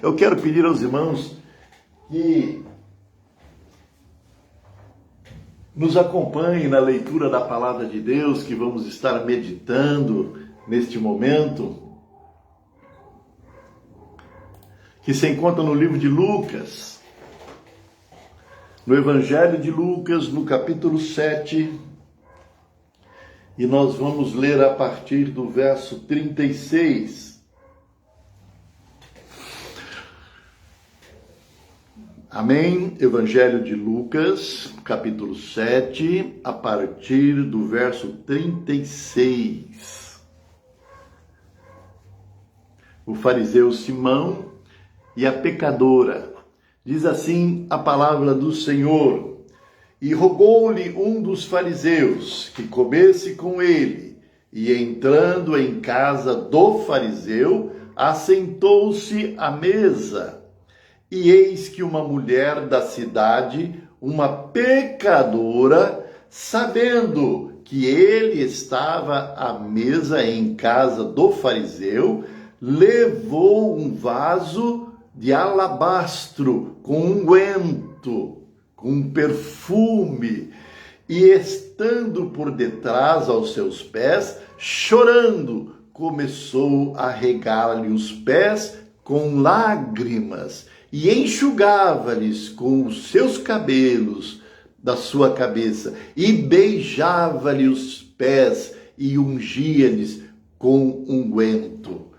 Eu quero pedir aos irmãos que nos acompanhem na leitura da palavra de Deus, que vamos estar meditando neste momento, que se encontra no livro de Lucas, no Evangelho de Lucas, no capítulo 7, e nós vamos ler a partir do verso 36. Amém? Evangelho de Lucas, capítulo 7, a partir do verso 36. O fariseu Simão e a pecadora. Diz assim a palavra do Senhor: E rogou-lhe um dos fariseus que comesse com ele, e entrando em casa do fariseu, assentou-se à mesa. E eis que uma mulher da cidade, uma pecadora, sabendo que ele estava à mesa em casa do fariseu, levou um vaso de alabastro com unguento, com perfume, e estando por detrás aos seus pés, chorando, começou a regar-lhe os pés com lágrimas, e enxugava-lhes com os seus cabelos da sua cabeça, e beijava-lhe os pés, e ungia-lhes com unguento.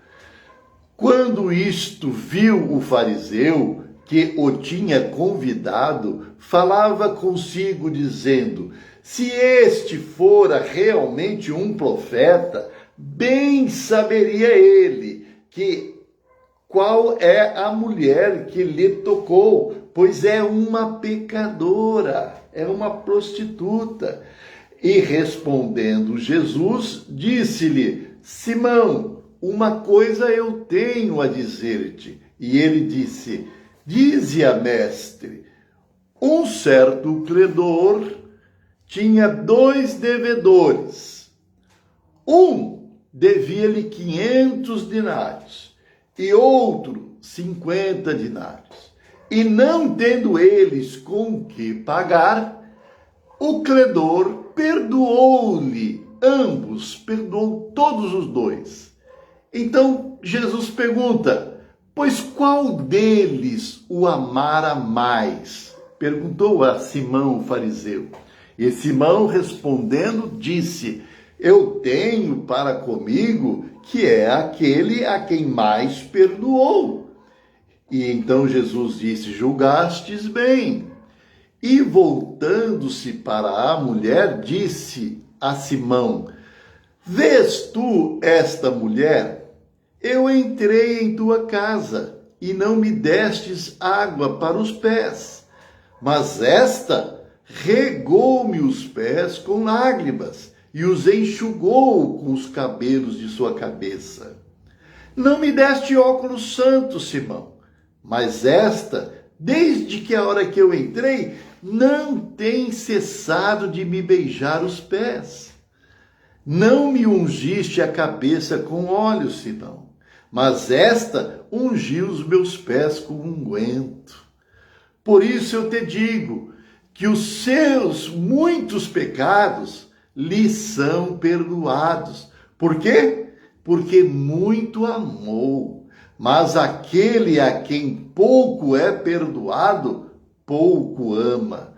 Quando isto viu o fariseu, que o tinha convidado, falava consigo, dizendo: se este fora realmente um profeta, bem saberia ele qual é a mulher que lhe tocou, pois é uma pecadora, é uma prostituta. E respondendo Jesus, disse-lhe: Simão, uma coisa eu tenho a dizer-te. E ele disse: dize-a, mestre. Um certo credor tinha 2 devedores. Um devia-lhe 500 denários. E outro 50 denários. E não tendo eles com que pagar, o credor perdoou-lhe ambos, perdoou todos os 2. Então Jesus pergunta: pois qual deles o amara mais? Perguntou a Simão, o fariseu. E Simão, respondendo, disse: eu tenho para comigo que é aquele a quem mais perdoou. E então Jesus disse: julgastes bem. E voltando-se para a mulher, disse a Simão: vês tu esta mulher? Eu entrei em tua casa e não me destes água para os pés, mas esta regou-me os pés com lágrimas e os enxugou com os cabelos de sua cabeça. Não me deste óculos santos, Simão, mas esta, desde que a hora que eu entrei, não tem cessado de me beijar os pés. Não me ungiste a cabeça com óleo, Simão, mas esta ungiu os meus pés com unguento. Por isso eu te digo que os seus muitos pecados lhe são perdoados. Por quê? Porque muito amou. Mas aquele a quem pouco é perdoado, pouco ama.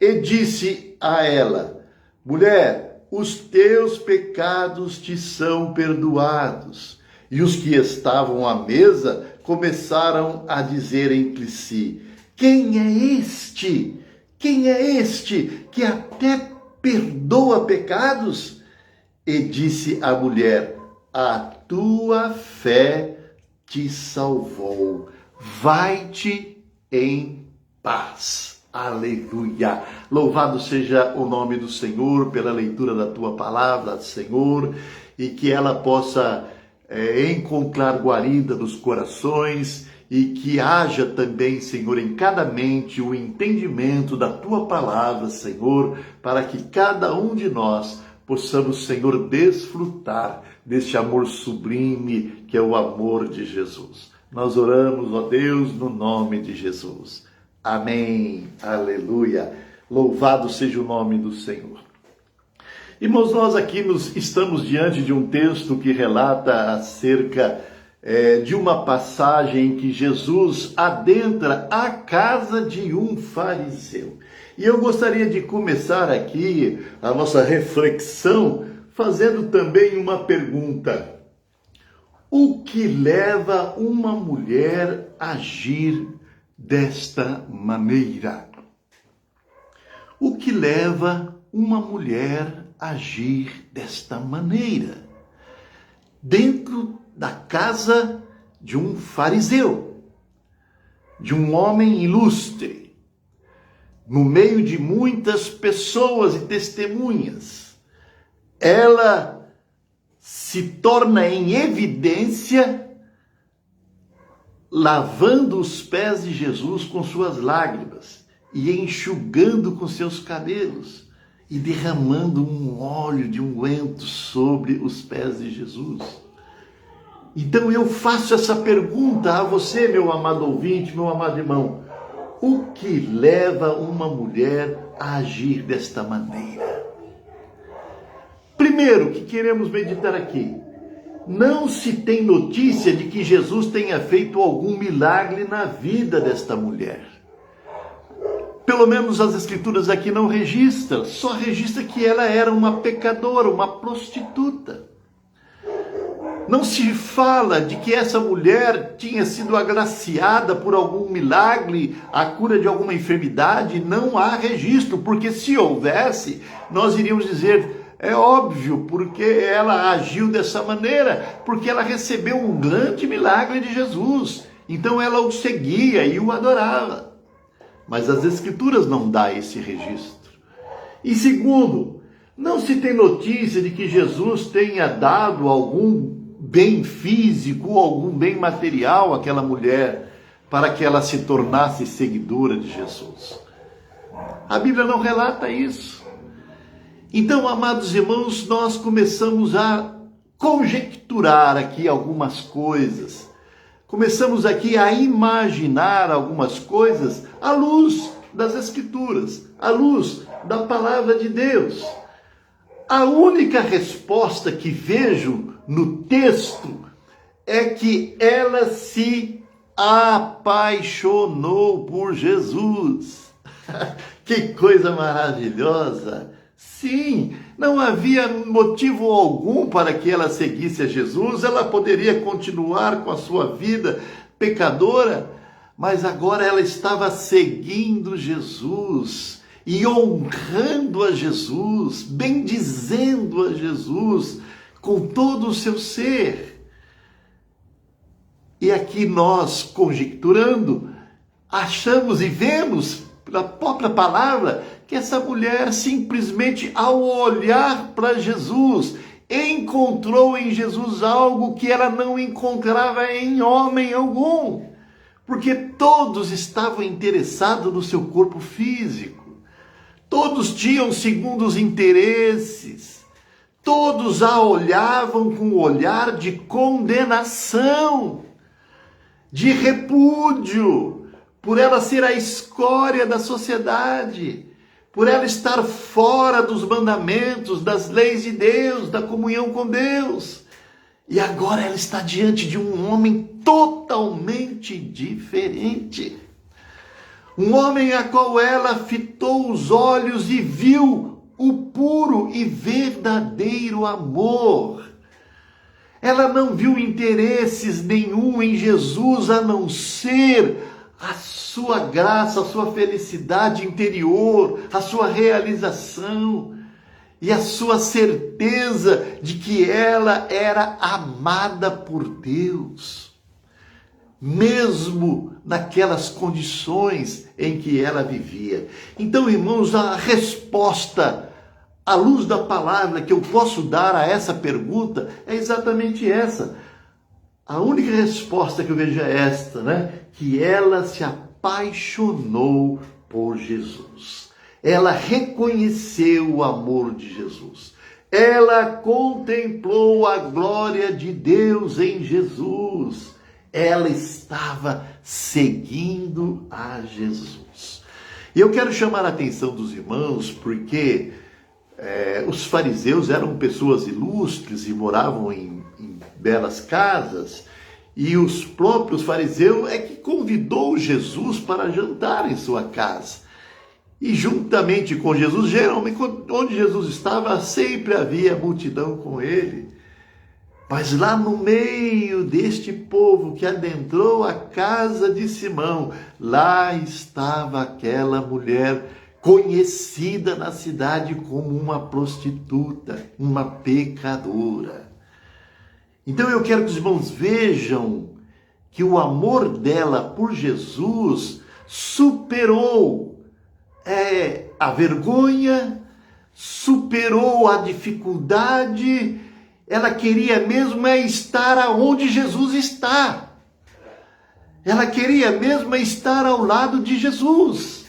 E disse a ela: mulher, os teus pecados te são perdoados. E os que estavam à mesa começaram a dizer entre si: quem é este? Quem é este que até perdoa pecados? E disse a mulher: a tua fé te salvou. Vai-te em paz. Aleluia. Louvado seja o nome do Senhor pela leitura da tua palavra, Senhor, e que ela possa encontrar guarida nos corações, e que haja também, Senhor, em cada mente o entendimento da Tua palavra, Senhor, para que cada um de nós possamos, Senhor, desfrutar deste amor sublime que é o amor de Jesus. Nós oramos, ó Deus, no nome de Jesus. Amém. Aleluia. Louvado seja o nome do Senhor. Irmãos, nós aqui estamos diante de um texto que relata acerca de uma passagem em que Jesus adentra a casa de um fariseu. E eu gostaria de começar aqui a nossa reflexão fazendo também uma pergunta. O que leva uma mulher a agir desta maneira? O que leva uma mulher a agir desta maneira? Dentro da casa de um fariseu, de um homem ilustre, no meio de muitas pessoas e testemunhas, ela se torna em evidência lavando os pés de Jesus com suas lágrimas e enxugando com seus cabelos e derramando um óleo de unguento sobre os pés de Jesus. Então eu faço essa pergunta a você, meu amado ouvinte, meu amado irmão. O que leva uma mulher a agir desta maneira? Primeiro, o que queremos meditar aqui. Não se tem notícia de que Jesus tenha feito algum milagre na vida desta mulher. Pelo menos as escrituras aqui não registram, só registra que ela era uma pecadora, uma prostituta. Não se fala de que essa mulher tinha sido agraciada por algum milagre, a cura de alguma enfermidade. Não há registro, porque se houvesse, nós iríamos dizer, é óbvio, porque ela agiu dessa maneira, porque ela recebeu um grande milagre de Jesus. Então ela o seguia e o adorava. Mas as escrituras não dão esse registro. E segundo, não se tem notícia de que Jesus tenha dado algum bem físico, algum bem material àquela mulher, para que ela se tornasse seguidora de Jesus. A Bíblia não relata isso. Então, amados irmãos, nós começamos a conjecturar aqui algumas coisas. Começamos aqui a imaginar algumas coisas à luz das Escrituras, à luz da Palavra de Deus. A única resposta que vejo no texto é que ela se apaixonou por Jesus. Que coisa maravilhosa! Sim, não havia motivo algum para que ela seguisse a Jesus, ela poderia continuar com a sua vida pecadora, mas agora ela estava seguindo Jesus e honrando a Jesus, bendizendo a Jesus com todo o seu ser. E aqui nós, conjecturando, achamos e vemos pela própria palavra que essa mulher simplesmente, ao olhar para Jesus, encontrou em Jesus algo que ela não encontrava em homem algum, porque todos estavam interessados no seu corpo físico, todos tinham segundos interesses, todos a olhavam com um olhar de condenação, de repúdio, por ela ser a escória da sociedade, por ela estar fora dos mandamentos, das leis de Deus, da comunhão com Deus. E agora ela está diante de um homem totalmente diferente. Um homem a qual ela fitou os olhos e viu o puro e verdadeiro amor. Ela não viu interesses nenhum em Jesus, a não ser a sua graça, a sua felicidade interior, a sua realização e a sua certeza de que ela era amada por Deus, mesmo naquelas condições em que ela vivia. Então, irmãos, a resposta à luz da palavra que eu posso dar a essa pergunta é exatamente essa. A única resposta que eu vejo é esta, né? Que ela se apaixonou por Jesus. Ela reconheceu o amor de Jesus. Ela contemplou a glória de Deus em Jesus. ela estava seguindo a Jesus. E eu quero chamar a atenção dos irmãos porque os fariseus eram pessoas ilustres e moravam em belas casas, e os próprios fariseus é que convidou Jesus para jantar em sua casa. E juntamente com Jesus, geralmente onde Jesus estava, sempre havia multidão com ele. Mas lá no meio deste povo que adentrou a casa de Simão, lá estava aquela mulher conhecida na cidade como uma prostituta, uma pecadora. Então eu quero que os irmãos vejam que o amor dela por Jesus superou a vergonha, superou a dificuldade. Ela queria mesmo estar aonde Jesus está. Ela queria mesmo estar ao lado de Jesus.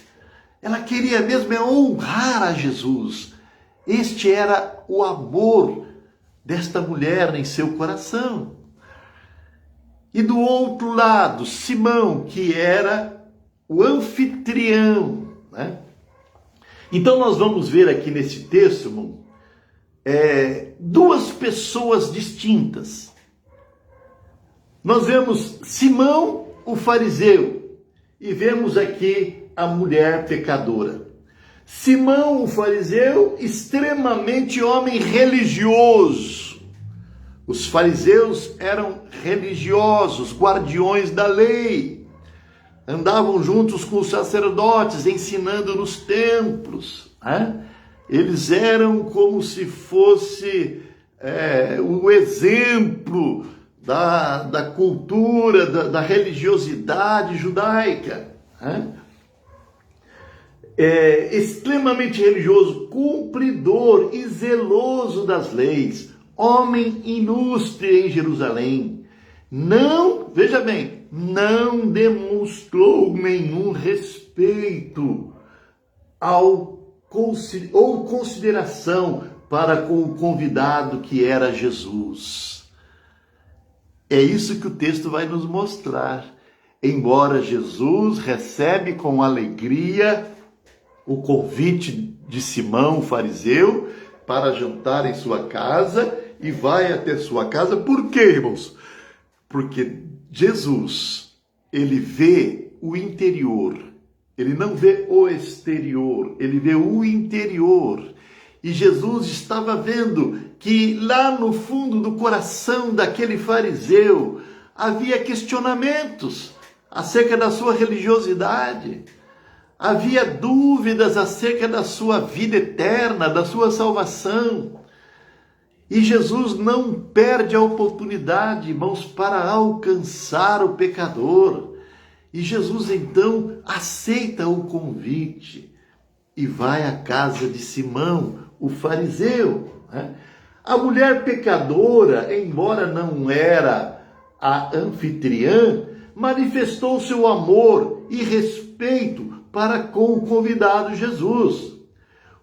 Ela queria mesmo honrar a Jesus. Este era o amor desta mulher em seu coração. E do outro lado, Simão, que era o anfitrião, né? Então nós vamos ver aqui nesse texto, irmão, duas pessoas distintas. Nós vemos Simão, o fariseu, e vemos aqui a mulher pecadora. Simão, o fariseu, extremamente homem religioso. Os fariseus eram religiosos, guardiões da lei. Andavam juntos com os sacerdotes, ensinando nos templos, né? Eles eram como se fosse o exemplo da cultura, da religiosidade judaica, né? Extremamente religioso, cumpridor e zeloso das leis, homem ilustre em Jerusalém. Não, veja bem, não demonstrou nenhum respeito ou consideração para com o convidado que era Jesus. É isso que o texto vai nos mostrar. Embora Jesus recebe com alegria o convite de Simão, o fariseu, para jantar em sua casa, e vai até sua casa. Por quê, irmãos? Porque Jesus, ele vê o interior. Ele não vê o exterior, ele vê o interior. E Jesus estava vendo que lá no fundo do coração daquele fariseu havia questionamentos acerca da sua religiosidade. Havia dúvidas acerca da sua vida eterna, da sua salvação. E Jesus não perde a oportunidade, irmãos, para alcançar o pecador. E Jesus então aceita o convite e vai à casa de Simão, o fariseu, né? A mulher pecadora, embora não era a anfitriã, manifestou seu amor e respeito para com o convidado Jesus.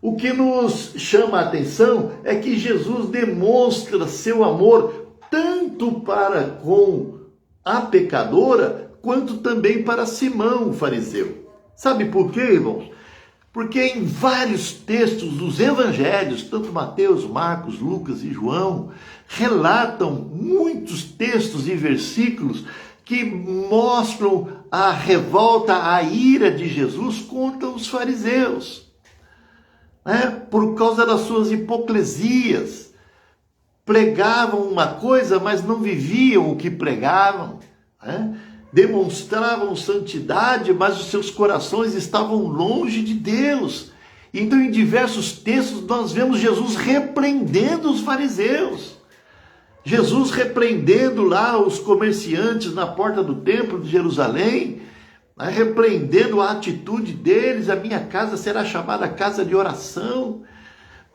O que nos chama a atenção é que Jesus demonstra seu amor tanto para com a pecadora, quanto também para Simão, o fariseu. Sabe por quê, irmãos? Porque em vários textos dos evangelhos, tanto Mateus, Marcos, Lucas e João, relatam muitos textos e versículos que mostram a revolta, a ira de Jesus contra os fariseus, né? Por causa das suas hipocrisias. Pregavam uma coisa, mas não viviam o que pregavam, né? Demonstravam santidade, mas os seus corações estavam longe de Deus. Então, em diversos textos, nós vemos Jesus repreendendo os fariseus. Jesus repreendendo lá os comerciantes na porta do templo de Jerusalém, né, repreendendo a atitude deles. A minha casa será chamada casa de oração.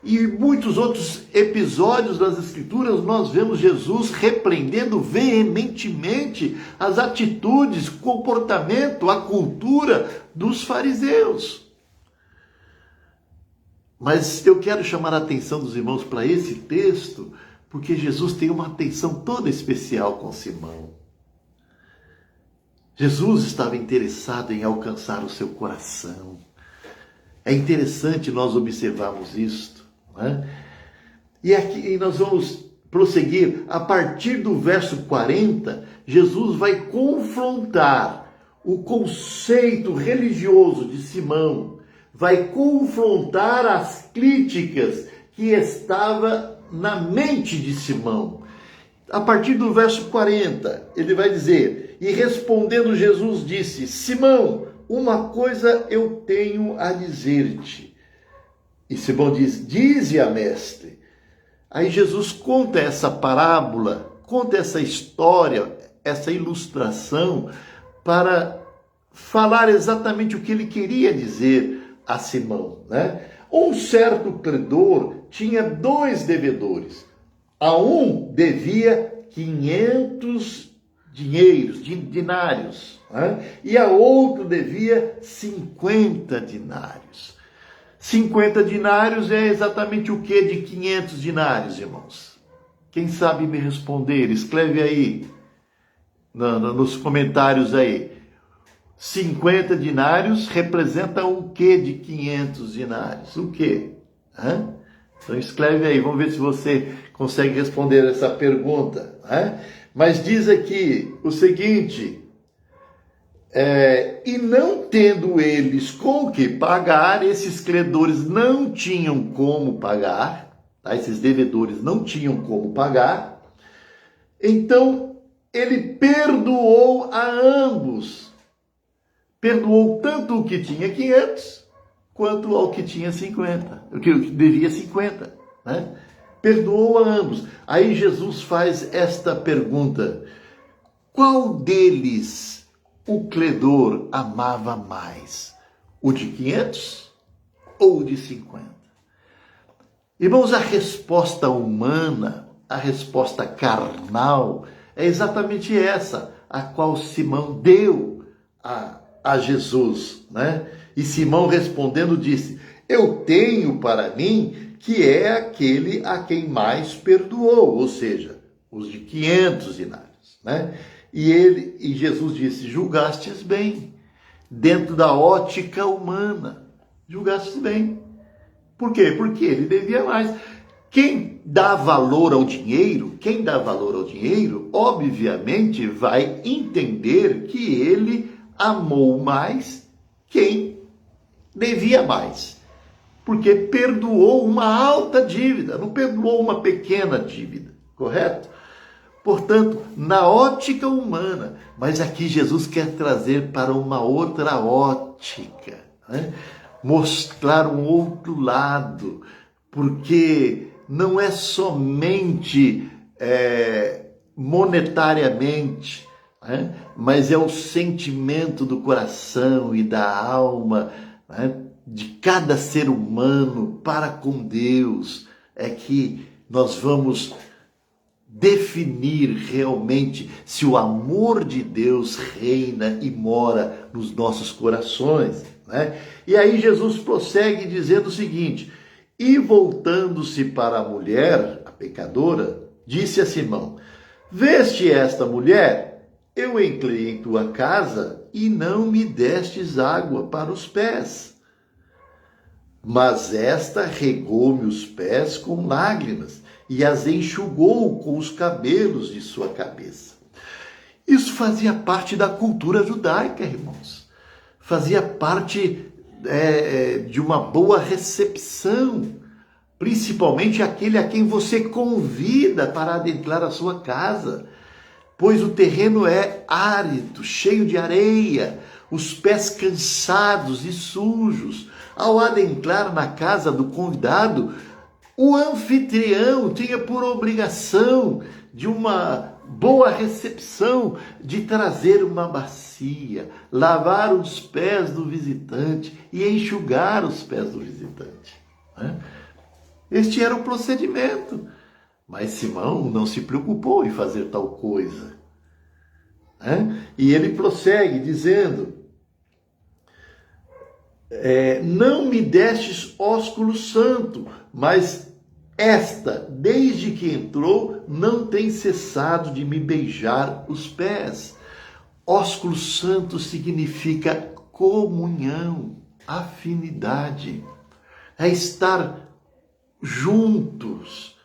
E muitos outros episódios das Escrituras nós vemos Jesus repreendendo veementemente as atitudes, comportamento, a cultura dos fariseus. Mas eu quero chamar a atenção dos irmãos para esse texto, porque Jesus tem uma atenção toda especial com Simão. Jesus estava interessado em alcançar o seu coração. É interessante nós observarmos isto, né? E aqui nós vamos prosseguir. A partir do verso 40, Jesus vai confrontar o conceito religioso de Simão, vai confrontar as críticas que estava na mente de Simão. A partir do verso 40, ele vai dizer: e respondendo Jesus disse: Simão, uma coisa eu tenho a dizer-te. E Simão diz: dize-a, mestre. Aí Jesus conta essa parábola, conta essa história, essa ilustração, para falar exatamente o que ele queria dizer a Simão, né? Um certo credor tinha 2 devedores. A um devia 500 dinários, né? E a outro devia 50 dinários. 50 dinários é exatamente o que de 500 dinários, irmãos? Quem sabe me responder? Escreve aí nos comentários aí. 50 dinários representa o que de 500 dinários? O que? Então escreve aí, vamos ver se você consegue responder essa pergunta. Mas diz aqui o seguinte: e não tendo eles com o que pagar, esses credores não tinham como pagar, tá? Esses devedores não tinham como pagar, então ele perdoou a ambos. Perdoou tanto o que tinha 500, quanto ao que tinha 50, o que devia 50, né? Perdoou a ambos. Aí Jesus faz esta pergunta: qual deles o credor amava mais? O de 500 ou o de 50? Irmãos, a resposta humana, a resposta carnal, é exatamente essa, a qual Simão deu a Jesus, né? E Simão respondendo disse: eu tenho para mim que é aquele a quem mais perdoou, ou seja, os de 500 dinários, né? E Jesus disse: julgastes bem, dentro da ótica humana, julgastes bem. Por quê? Porque ele devia mais. Quem dá valor ao dinheiro, obviamente vai entender que ele amou mais quem devia mais. Porque perdoou uma alta dívida, não perdoou uma pequena dívida, correto? Portanto, na ótica humana, mas aqui Jesus quer trazer para uma outra ótica, né? Mostrar um outro lado, porque não é somente monetariamente, né? Mas é o sentimento do coração e da alma, né? De cada ser humano para com Deus, é que nós vamos definir realmente se o amor de Deus reina e mora nos nossos corações, né? E aí Jesus prossegue dizendo o seguinte: e voltando-se para a mulher, a pecadora, disse a Simão: veste esta mulher? Eu entrei em tua casa e não me destes água para os pés, mas esta regou-me os pés com lágrimas e as enxugou com os cabelos de sua cabeça. Isso fazia parte da cultura judaica, irmãos. Fazia parte de uma boa recepção, principalmente aquele a quem você convida para adentrar a sua casa, pois o terreno é árido, cheio de areia, os pés cansados e sujos. Ao adentrar na casa do convidado, o anfitrião tinha por obrigação de uma boa recepção de trazer uma bacia, lavar os pés do visitante e enxugar os pés do visitante, né? Este era o procedimento. Mas Simão não se preocupou em fazer tal coisa, né? E ele prossegue dizendo: não me destes ósculo santo, mas esta, desde que entrou, não tem cessado de me beijar os pés. Ósculo santo significa comunhão, afinidade, é estar juntos.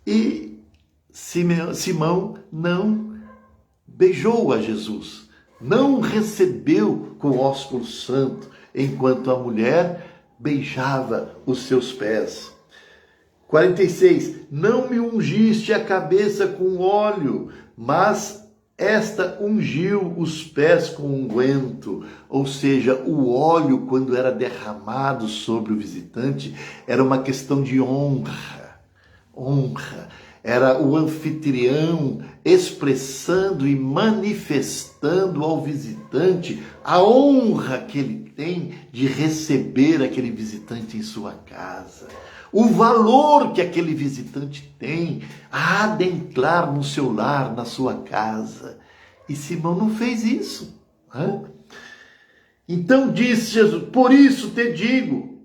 E Simão não beijou a Jesus, não recebeu com o ósculo santo, enquanto a mulher beijava os seus pés. 46, não me ungiste a cabeça com óleo, mas esta ungiu os pés com unguento. Ou seja, o óleo, quando era derramado sobre o visitante, era uma questão de honra. Honra. Era o anfitrião expressando e manifestando ao visitante a honra que ele tem de receber aquele visitante em sua casa. O valor que aquele visitante tem a adentrar no seu lar, na sua casa. E Simão não fez isso. Né? Então disse Jesus, por isso te digo,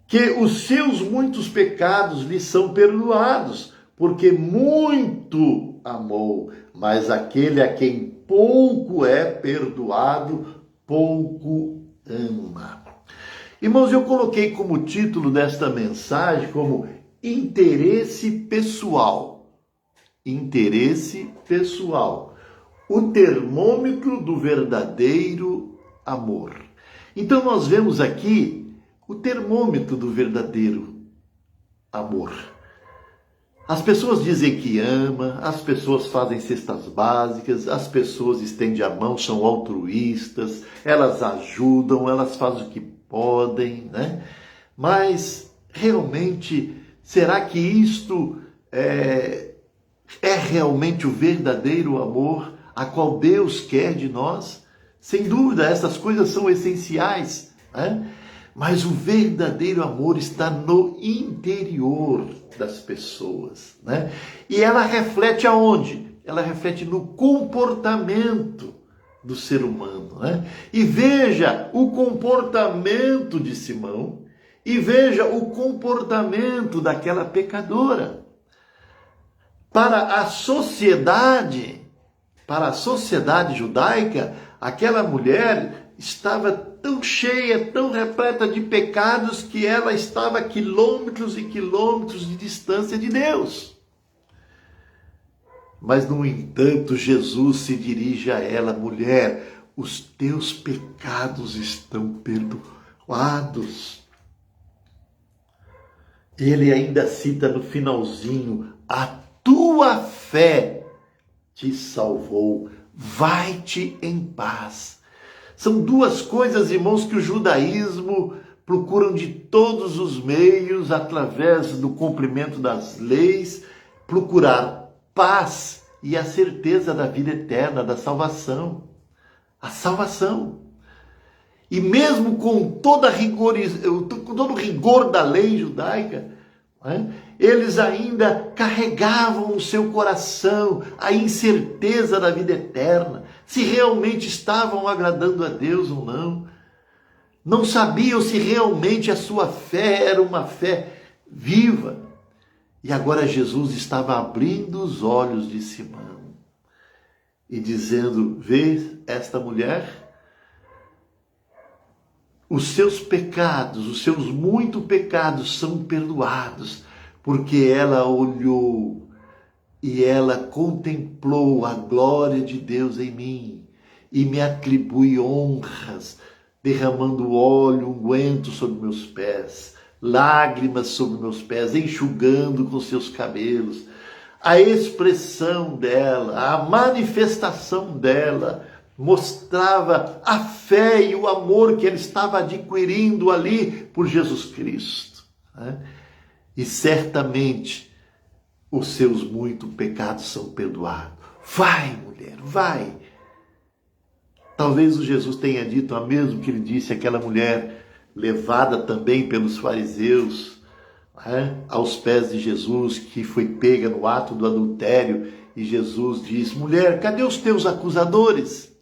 que os seus muitos pecados lhe são perdoados, porque muito amou, mas aquele a quem pouco é perdoado, pouco ama. Irmãos, eu coloquei como título desta mensagem como interesse pessoal. Interesse pessoal. O termômetro do verdadeiro amor. Então nós vemos aqui o termômetro do verdadeiro amor. As pessoas dizem que ama, as pessoas fazem cestas básicas, as pessoas estendem a mão, são altruístas, elas ajudam, elas fazem o que podem, né? Mas realmente, será que isto é realmente o verdadeiro amor a qual Deus quer de nós? Sem dúvida, essas coisas são essenciais, né? Mas o verdadeiro amor está no interior das pessoas, né? E ela reflete aonde? Ela reflete no comportamento do ser humano, né? E veja o comportamento de Simão e veja o comportamento daquela pecadora. Para a sociedade judaica, aquela mulher estava tão cheia, tão repleta de pecados que ela estava a quilômetros e quilômetros de distância de Deus. Mas, no entanto, Jesus se dirige a ela, mulher, os teus pecados estão perdoados. Ele ainda cita no finalzinho, a tua fé te salvou, vai-te em paz. São duas coisas, irmãos, que o judaísmo procuram de todos os meios, através do cumprimento das leis, procurar paz e a certeza da vida eterna, da salvação. A salvação. E mesmo com todo o rigor da lei judaica, né, eles ainda carregavam no seu coração a incerteza da vida eterna, se realmente estavam agradando a Deus ou não. Não sabiam se realmente a sua fé era uma fé viva. E agora Jesus estava abrindo os olhos de Simão e dizendo, vê esta mulher? Os seus pecados, os seus muitos pecados são perdoados, porque ela olhou e ela contemplou a glória de Deus em mim e me atribui honras, derramando óleo, unguento sobre meus pés, lágrimas sobre meus pés, enxugando com seus cabelos. A expressão dela, a manifestação dela, mostrava a fé e o amor que ela estava adquirindo ali por Jesus Cristo. Né? E certamente os seus muitos pecados são perdoados. Vai, mulher, vai. Talvez o Jesus tenha dito o mesmo que ele disse àquela mulher, levada também pelos fariseus, né, aos pés de Jesus, que foi pega no ato do adultério, e Jesus diz, mulher, cadê os teus acusadores?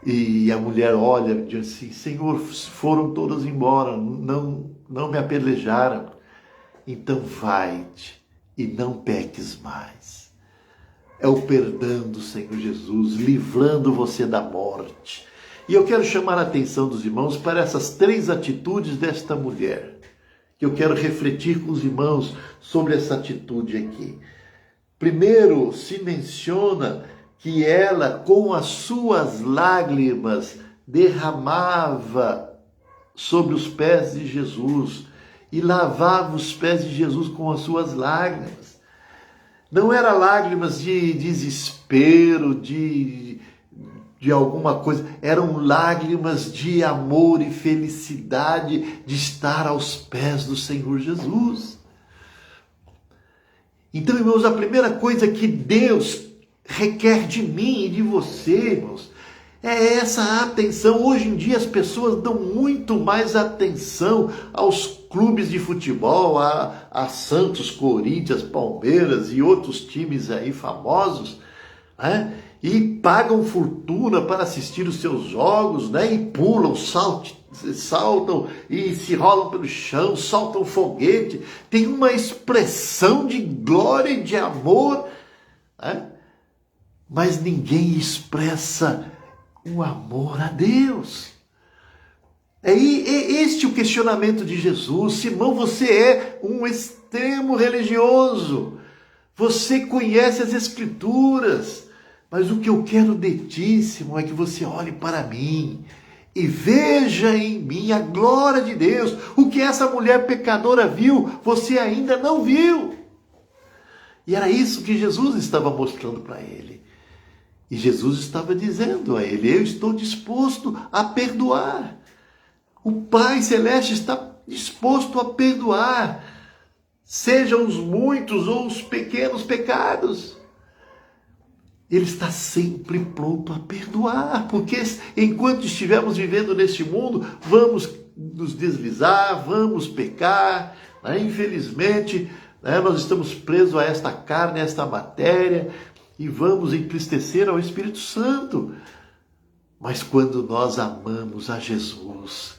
E a mulher olha e diz assim, Senhor, foram todos embora, não me apedrejaram. Então vai-te e não peques mais. é o perdão do Senhor Jesus, livrando você da morte. E eu quero chamar a atenção dos irmãos para essas 3 atitudes desta mulher, que eu quero refletir com os irmãos sobre essa atitude aqui. Primeiro, se menciona que ela, com as suas lágrimas, derramava sobre os pés de Jesus e lavava os pés de Jesus com as suas lágrimas. Não eram lágrimas de desespero, de alguma coisa, eram lágrimas de amor e felicidade de estar aos pés do Senhor Jesus. Então, irmãos, a primeira coisa que Deus requer de mim e de você, irmãos, é essa atenção. Hoje em dia as pessoas dão muito mais atenção aos clubes de futebol, a Santos, Corinthians, Palmeiras e outros times aí famosos, né? E pagam fortuna para assistir os seus jogos, né? E pulam, saltam e se rolam pelo chão, soltam foguete. Tem uma expressão de glória e de amor, né? Mas ninguém expressa o amor a Deus. É este o questionamento de Jesus. Simão, você é um extremo religioso. Você conhece as Escrituras. Mas o que eu quero de ti, Simão, é que você olhe para mim e veja em mim a glória de Deus. O que essa mulher pecadora viu, você ainda não viu. E era isso que Jesus estava mostrando para ele. E Jesus estava dizendo a ele: eu estou disposto a perdoar. O Pai Celeste está disposto a perdoar, sejam os muitos ou os pequenos pecados. Ele está sempre pronto a perdoar, porque enquanto estivermos vivendo neste mundo, vamos nos deslizar, vamos pecar, né? Infelizmente, né? Nós estamos presos a esta carne, a esta matéria, e vamos entristecer ao Espírito Santo. Mas quando nós amamos a Jesus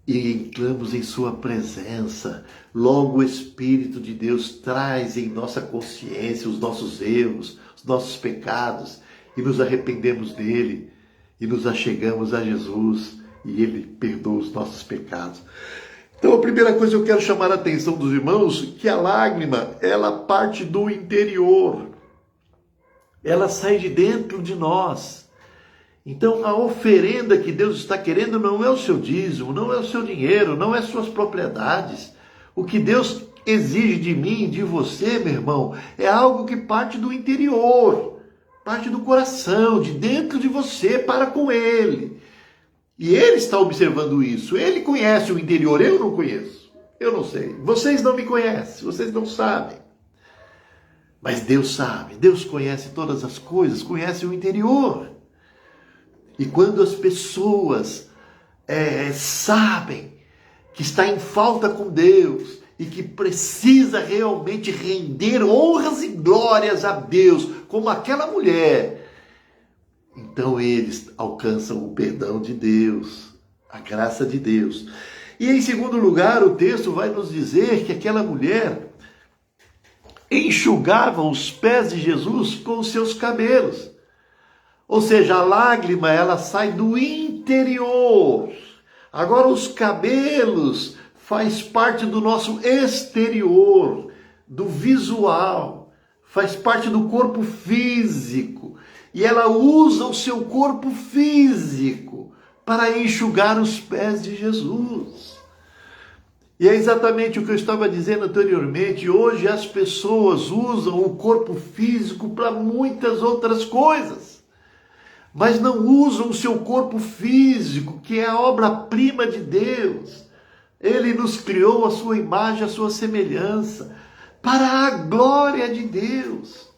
e entramos em sua presença, logo o Espírito de Deus traz em nossa consciência os nossos erros, os nossos pecados, e nos arrependemos dele, e nos achegamos a Jesus, e ele perdoa os nossos pecados. Então, a primeira coisa que eu quero chamar a atenção dos irmãos, que a lágrima, ela parte do interior, ela sai de dentro de nós. Então, a oferenda que Deus está querendo não é o seu dízimo, não é o seu dinheiro, não é suas propriedades. O que Deus exige de mim e de você, meu irmão, é algo que parte do interior, parte do coração, de dentro de você, para com Ele. E Ele está observando isso. Ele conhece o interior, eu não conheço, eu não sei. Vocês não me conhecem, vocês não sabem. Mas Deus sabe, Deus conhece todas as coisas, conhece o interior. E quando as pessoas sabem que está em falta com Deus e que precisa realmente render honras e glórias a Deus, como aquela mulher, então eles alcançam o perdão de Deus, a graça de Deus. E em segundo lugar, o texto vai nos dizer que aquela mulher enxugava os pés de Jesus com os seus cabelos. Ou seja, a lágrima, ela sai do interior. Agora, os cabelos faz parte do nosso exterior, do visual, faz parte do corpo físico. E ela usa o seu corpo físico para enxugar os pés de Jesus. E é exatamente o que eu estava dizendo anteriormente. Hoje as pessoas usam o corpo físico para muitas outras coisas, mas não usam o seu corpo físico, que é a obra-prima de Deus. Ele nos criou a sua imagem, a sua semelhança, para a glória de Deus.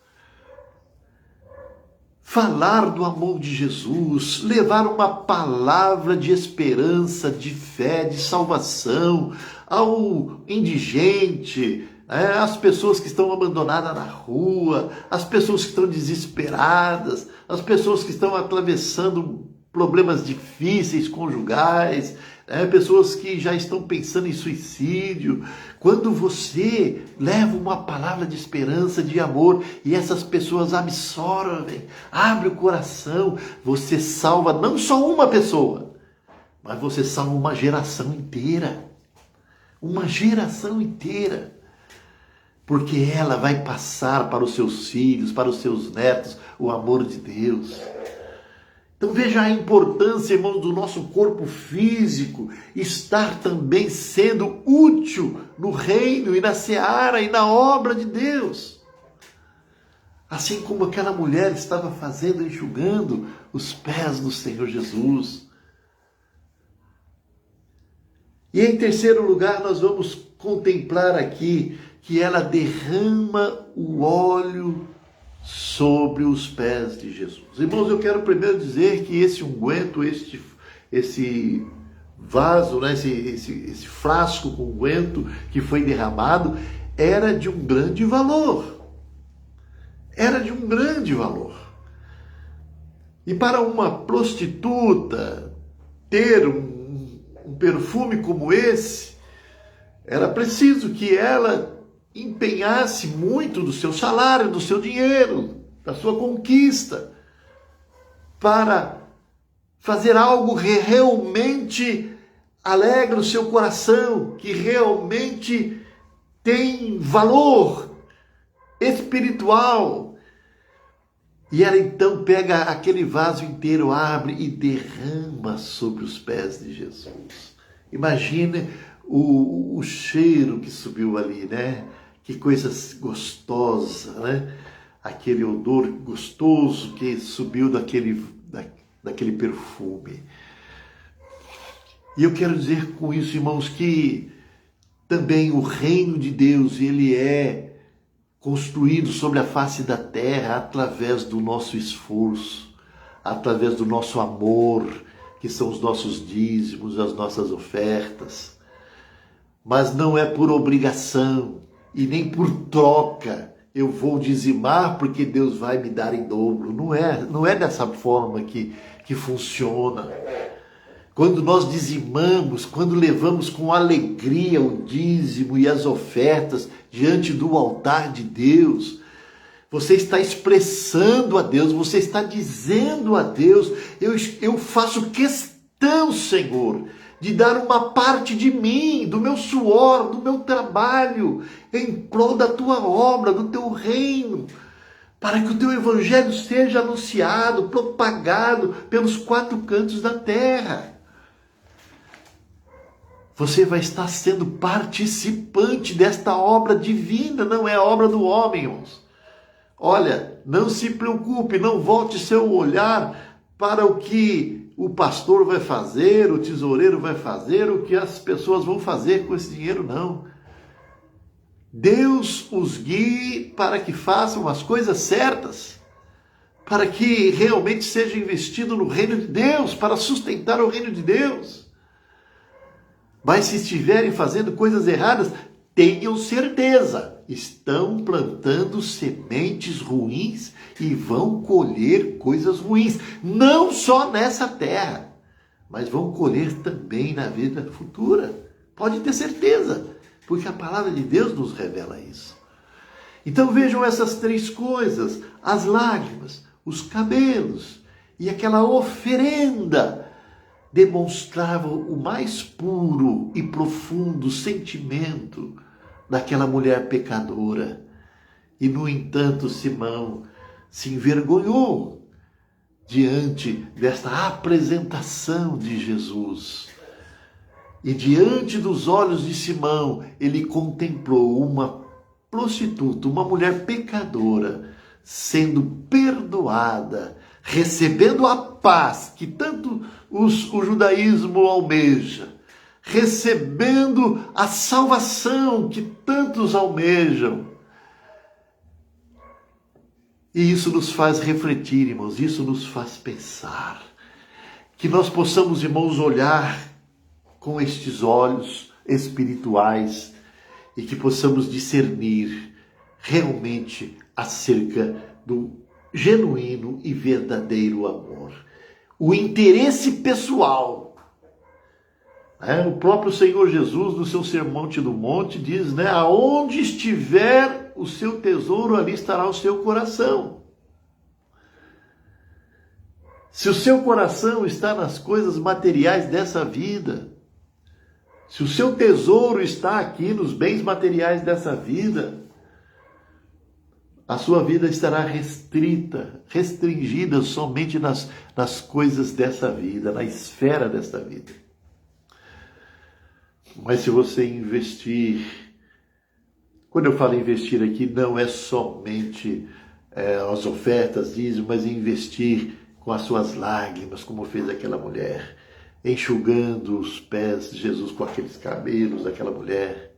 Falar do amor de Jesus, levar uma palavra de esperança, de fé, de salvação ao indigente, as pessoas que estão abandonadas na rua, as pessoas que estão desesperadas, as pessoas que estão atravessando problemas difíceis conjugais, pessoas que já estão pensando em suicídio. Quando você leva uma palavra de esperança, de amor, e essas pessoas absorvem, abre o coração, você salva não só uma pessoa, mas você salva uma geração inteira. Uma geração inteira. Porque ela vai passar para os seus filhos, para os seus netos, o amor de Deus. Então veja a importância, irmãos, do nosso corpo físico estar também sendo útil no reino e na seara e na obra de Deus. Assim como aquela mulher estava fazendo, enxugando os pés do Senhor Jesus. E em terceiro lugar, nós vamos contemplar aqui que ela derrama o óleo sobre os pés de Jesus. Irmãos, eu quero primeiro dizer que esse unguento, esse vaso, né, esse frasco com unguento que foi derramado, era de um grande valor. Era de um grande valor. E para uma prostituta ter um perfume como esse, era preciso que ela empenhasse muito do seu salário, do seu dinheiro, da sua conquista, para fazer algo que realmente alegra o seu coração, que realmente tem valor espiritual. E ela então pega aquele vaso inteiro, abre e derrama sobre os pés de Jesus. Imagine o cheiro que subiu ali, né? Que coisa gostosa, né? Aquele odor gostoso que subiu daquele perfume. E eu quero dizer com isso, irmãos, que também o reino de Deus, ele é construído sobre a face da terra através do nosso esforço, através do nosso amor, que são os nossos dízimos, as nossas ofertas. Mas não é por obrigação e nem por troca. Eu vou dizimar porque Deus vai me dar em dobro. Não é dessa forma que funciona. Quando nós dizimamos, quando levamos com alegria o dízimo e as ofertas diante do altar de Deus, você está expressando a Deus, você está dizendo a Deus, eu faço questão, Senhor, de dar uma parte de mim, do meu suor, do meu trabalho, em prol da tua obra, do teu reino, para que o teu evangelho seja anunciado, propagado pelos quatro cantos da terra. Você vai estar sendo participante desta obra divina, não é a obra do homem, irmãos. Olha, não se preocupe, não volte seu olhar para o que o pastor vai fazer, o tesoureiro vai fazer, o que as pessoas vão fazer com esse dinheiro, não. Deus os guie para que façam as coisas certas, para que realmente seja investido no reino de Deus, para sustentar o reino de Deus. Mas se estiverem fazendo coisas erradas, tenham certeza, estão plantando sementes ruins e vão colher coisas ruins. Não só nessa terra, mas vão colher também na vida futura. Pode ter certeza, porque a palavra de Deus nos revela isso. Então vejam essas três coisas: as lágrimas, os cabelos e aquela oferenda demonstravam o mais puro e profundo sentimento daquela mulher pecadora. E, no entanto, Simão se envergonhou diante desta apresentação de Jesus. E diante dos olhos de Simão, ele contemplou uma prostituta, uma mulher pecadora, sendo perdoada, recebendo a paz que tanto o judaísmo almeja, recebendo a salvação que tantos almejam. E isso nos faz refletir, irmãos, isso nos faz pensar. Que nós possamos, irmãos, olhar com estes olhos espirituais e que possamos discernir realmente acerca do genuíno e verdadeiro amor. o interesse pessoal. O próprio Senhor Jesus, no seu Sermão do Monte, diz, aonde estiver o seu tesouro, ali estará o seu coração. Se o seu coração está nas coisas materiais dessa vida, se o seu tesouro está aqui nos bens materiais dessa vida, a sua vida estará restringida somente nas coisas dessa vida, na esfera desta vida. Mas se você investir, quando eu falo investir aqui, não é somente as ofertas, dízimo, mas investir com as suas lágrimas, como fez aquela mulher, enxugando os pés de Jesus com aqueles cabelos daquela mulher.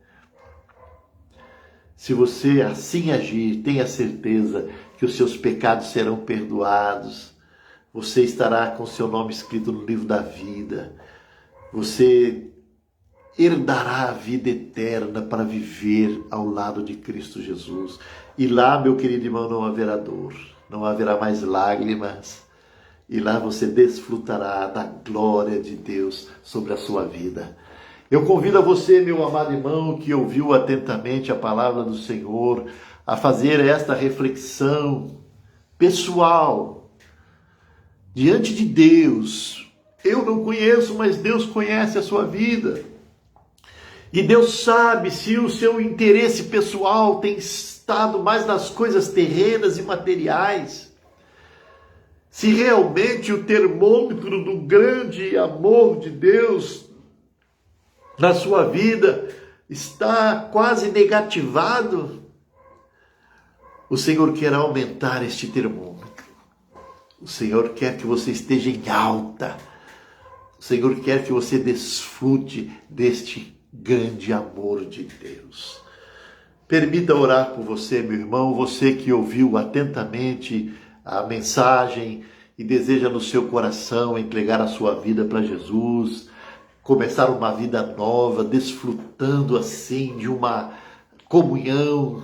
Se você assim agir, tenha certeza que os seus pecados serão perdoados. Você estará com seu nome escrito no livro da vida. Você herdará a vida eterna para viver ao lado de Cristo Jesus. E lá, meu querido irmão, não haverá dor, não haverá mais lágrimas. E lá você desfrutará da glória de Deus sobre a sua vida. Eu convido a você, meu amado irmão, que ouviu atentamente a palavra do Senhor, a fazer esta reflexão pessoal diante de Deus. Eu não conheço, mas Deus conhece a sua vida. E Deus sabe se o seu interesse pessoal tem estado mais nas coisas terrenas e materiais. Se realmente o termômetro do grande amor de Deus na sua vida está quase negativado, o Senhor quer aumentar este termômetro. O Senhor quer que você esteja em alta. O Senhor quer que você desfrute deste grande amor de Deus. Permita orar por você, meu irmão, você que ouviu atentamente a mensagem e deseja no seu coração entregar a sua vida para Jesus, começar uma vida nova, desfrutando assim de uma comunhão,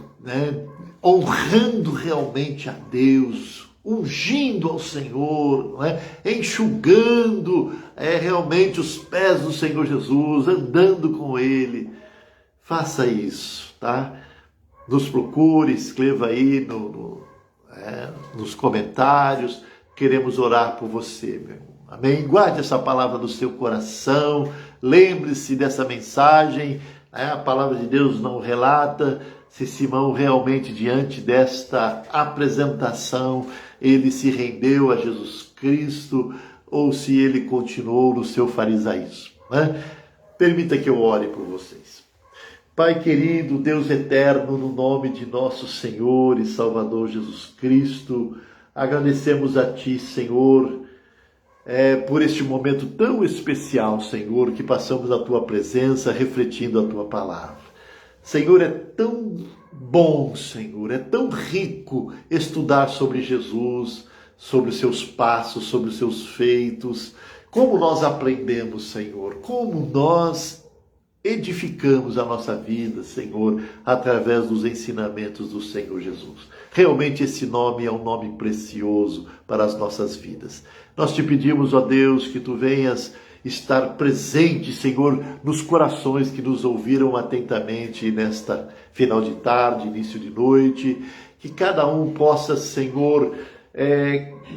honrando realmente a Deus, ungindo ao Senhor, enxugando realmente os pés do Senhor Jesus, andando com Ele. Faça isso, tá? Nos procure, escreva aí nos comentários. Queremos orar por você, meu irmão. Amém? Guarde essa palavra no seu coração. Lembre-se dessa mensagem. A palavra de Deus não relata se Simão realmente, diante desta apresentação, ele se rendeu a Jesus Cristo ou se ele continuou no seu farisaísmo. Permita que eu ore por vocês. Pai querido, Deus eterno, no nome de nosso Senhor e Salvador Jesus Cristo, agradecemos a Ti, Senhor, por este momento tão especial, Senhor, que passamos na Tua presença, refletindo a Tua palavra. Senhor, é tão bom, Senhor, é tão rico estudar sobre Jesus, sobre os seus passos, sobre os seus feitos. Como nós aprendemos, Senhor, como nós edificamos a nossa vida, Senhor, através dos ensinamentos do Senhor Jesus. Realmente esse nome é um nome precioso para as nossas vidas. Nós te pedimos, ó Deus, que Tu venhas estar presente, Senhor, nos corações que nos ouviram atentamente nesta final de tarde, início de noite, que cada um possa, Senhor,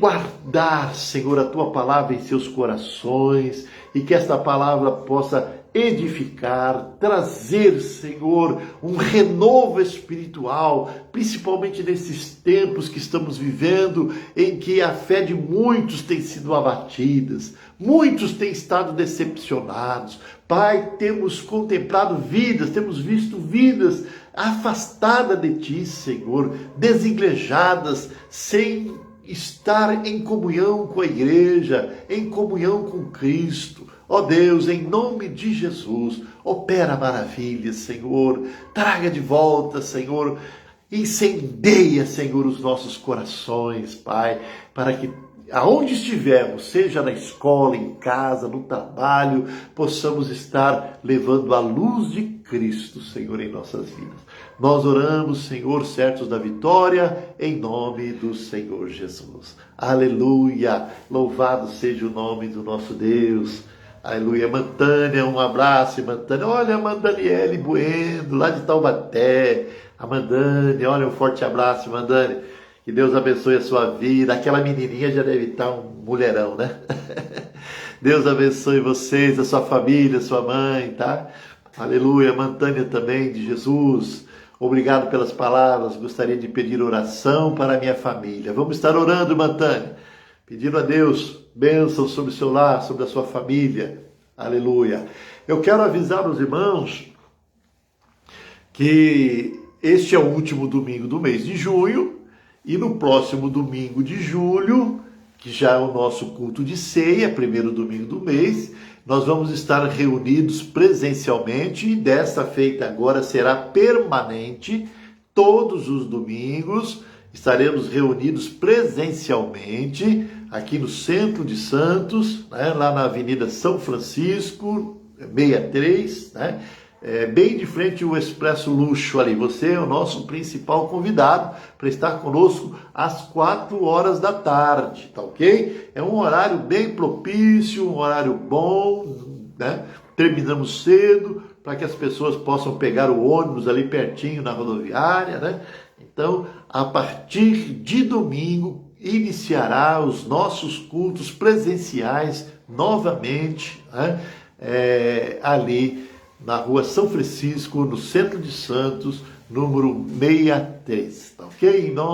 guardar, Senhor, a Tua palavra em seus corações e que esta palavra possa edificar, trazer, Senhor, um renovo espiritual, principalmente nesses tempos que estamos vivendo, em que a fé de muitos tem sido abatidas, muitos têm estado decepcionados. Pai, temos contemplado vidas, temos visto vidas afastadas de Ti, Senhor, desigrejadas, sem estar em comunhão com a igreja, em comunhão com Cristo. Ó Deus, em nome de Jesus, opera maravilhas, Senhor, traga de volta, Senhor, Incendeia, Senhor, os nossos corações, Pai, para que aonde estivermos, seja na escola, em casa, no trabalho, possamos estar levando a luz de Cristo, Senhor, em nossas vidas. Nós oramos, Senhor, certos da vitória, em nome do Senhor Jesus. Aleluia! Louvado seja o nome do nosso Deus. Aleluia. Mantânia, um abraço, Mantânia. Olha a Mandaniele Bueno, lá de Taubaté. A Mandânia, olha, um forte abraço, Mandânia. Que Deus abençoe a sua vida. Aquela menininha já deve estar um mulherão, né? Deus abençoe vocês, a sua família, a sua mãe, tá? Aleluia. Mantânia também, de Jesus. Obrigado pelas palavras. Gostaria de pedir oração para a minha família. Vamos estar orando, Mantânia. Pedindo a Deus bênção sobre o seu lar, sobre a sua família. Aleluia. Eu quero avisar os irmãos que este é o último domingo do mês de junho e no próximo domingo de julho, que já é o nosso culto de ceia, primeiro domingo do mês, nós vamos estar reunidos presencialmente e desta feita agora será permanente. Todos os domingos estaremos reunidos presencialmente aqui no centro de Santos, né, lá na Avenida São Francisco, 63, né? Bem de frente ao Expresso Luxo ali. Você é o nosso principal convidado para estar conosco às 4 horas da tarde, tá ok? É um horário bem propício, um horário bom, né? Terminamos cedo para que as pessoas possam pegar o ônibus ali pertinho na rodoviária, né? Então, a partir de domingo, iniciará os nossos cultos presenciais novamente, né? Ali na rua São Francisco, no centro de Santos, número 63, tá ok? Em nome